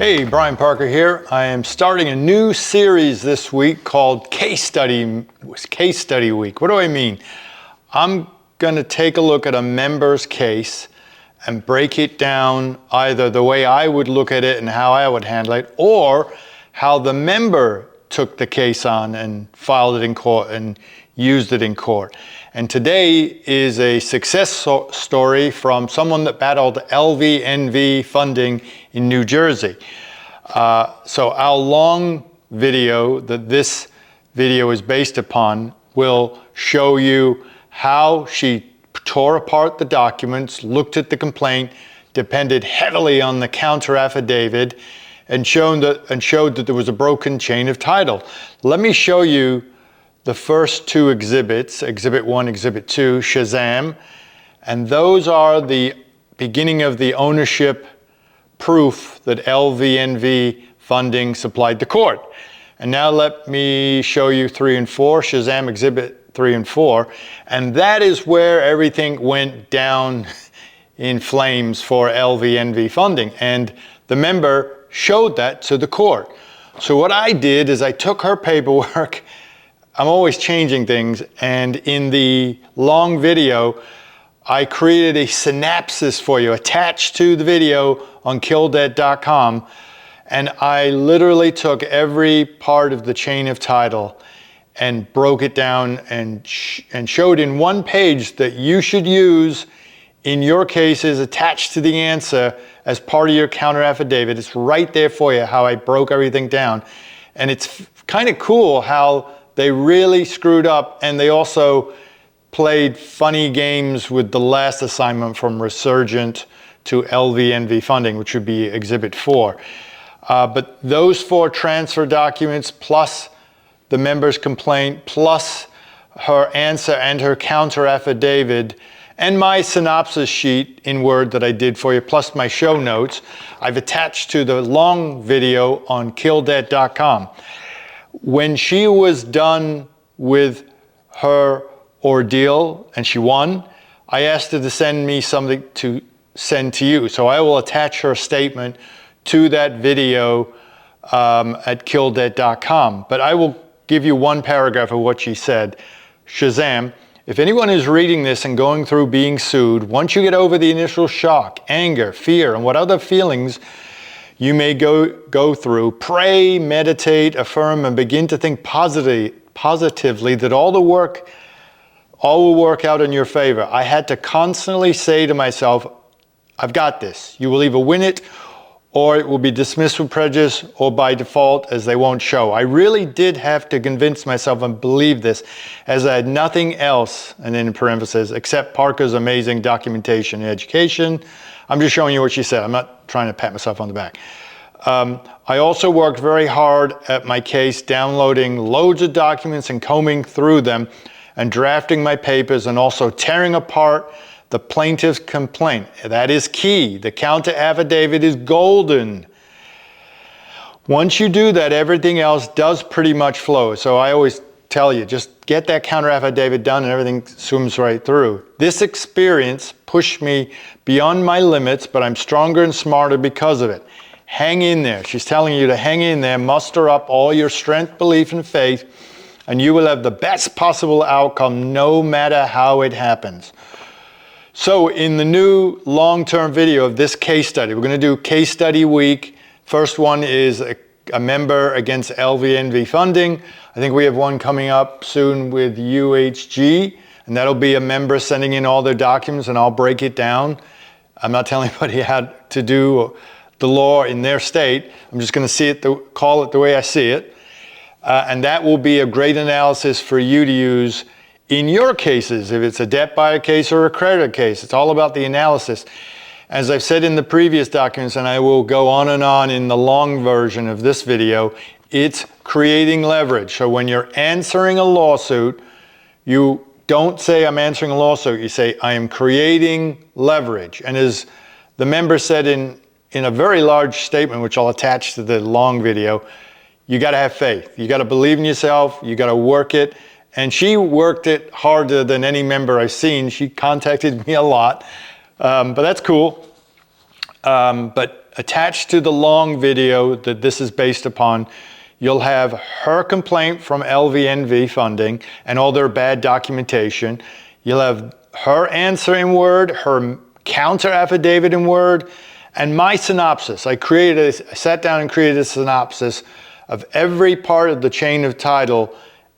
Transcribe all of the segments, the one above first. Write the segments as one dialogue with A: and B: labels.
A: Hey, Brian Parker here. I am starting a new series this week called Case Study Week. What do I mean? I'm going to take a look at a member's case and break it down either the way I would look at it and how I would handle it, or how the member took the case on and filed it in court and used it in court. And today is a success story from someone that battled LVNV funding in New Jersey. So our long video that this video is based upon will show you how she tore apart the documents, looked at the complaint, depended heavily on the counter affidavit, and showed that there was a broken chain of title. Let me show you the first two exhibits, Exhibit 1, Exhibit 2, Shazam, and those are the beginning of the ownership proof that LVNV funding supplied the court. And now let me show you 3 and 4, Shazam Exhibit 3 and 4, and that is where everything went down in flames for LVNV funding, and the member showed that to the court. So what I did is I took her paperwork. I'm always changing things, and in the long video I created a synopsis for you attached to the video on killdebt.com, and I literally took every part of the chain of title and broke it down and showed in one page that you should use in your cases attached to the answer as part of your counter affidavit. It's right there for you how I broke everything down, and it's kind of cool how they really screwed up, and they also played funny games with the last assignment from Resurgent to LVNV funding, which would be Exhibit 4. But those 4 transfer documents, plus the member's complaint, plus her answer and her counter affidavit, and my synopsis sheet in Word that I did for you, plus my show notes, I've attached to the long video on killdebt.com. When she was done with her ordeal and she won, I asked her to send me something to send to you. So I will attach her statement to that video at killdebt.com. But I will give you one paragraph of what she said. Shazam, if anyone is reading this and going through being sued, once you get over the initial shock, anger, fear, and what other feelings you may go through, pray, meditate, affirm, and begin to think positively that all will work out in your favor. I had to constantly say to myself, I've got this. You will either win it, or it will be dismissed with prejudice, or by default, as they won't show. I really did have to convince myself and believe this, as I had nothing else, and then in parentheses, except Parker's amazing documentation and education. I'm just showing you what she said. I'm not trying to pat myself on the back. I also worked very hard at my case, downloading loads of documents and combing through them and drafting my papers, and also tearing apart the plaintiff's complaint. That is key. The counter affidavit is golden. Once you do that, everything else does pretty much flow. So I always tell you, just get that counter affidavit done and everything swims right through. This experience pushed me beyond my limits, but I'm stronger and smarter because of it. Hang in there. She's telling you to hang in there, muster up all your strength, belief, and faith, and you will have the best possible outcome no matter how it happens. So in the new long-term video of this case study, we're going to do Case Study Week. First one is a member against LVNV funding. I think we have one coming up soon with UHG, and that'll be a member sending in all their documents, and I'll break it down. I'm not telling anybody how to do the law in their state. I'm just going to call it the way I see it. And that will be a great analysis for you to use in your cases, if it's a debt buyer case or a creditor case. It's all about the analysis. As I've said in the previous documents, and I will go on and on in the long version of this video, it's creating leverage. So when you're answering a lawsuit, you don't say, I'm answering a lawsuit. You say, I am creating leverage. And as the member said in a very large statement, which I'll attach to the long video, you got to have faith. You got to believe in yourself. You got to work it. And she worked it harder than any member I've seen. She contacted me a lot, but that's cool. But attached to the long video that this is based upon, you'll have her complaint from LVNV funding and all their bad documentation. You'll have her answer in Word, her counter affidavit in Word, and my synopsis. I sat down and created a synopsis of every part of the chain of title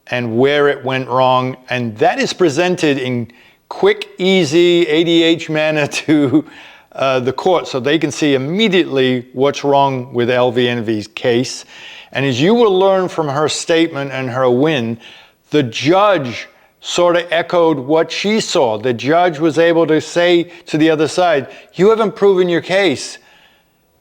A: and where it went wrong. And that is presented in quick, easy, ADH manner to the court, so they can see immediately what's wrong with LVNV's case. And as you will learn from her statement and her win, the judge sort of echoed what she saw. The judge was able to say to the other side, you haven't proven your case.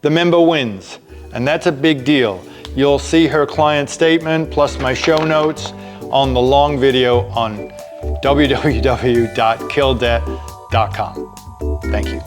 A: The member wins. And that's a big deal. You'll see her client statement plus my show notes on the long video on www.killdebt.com. Thank you.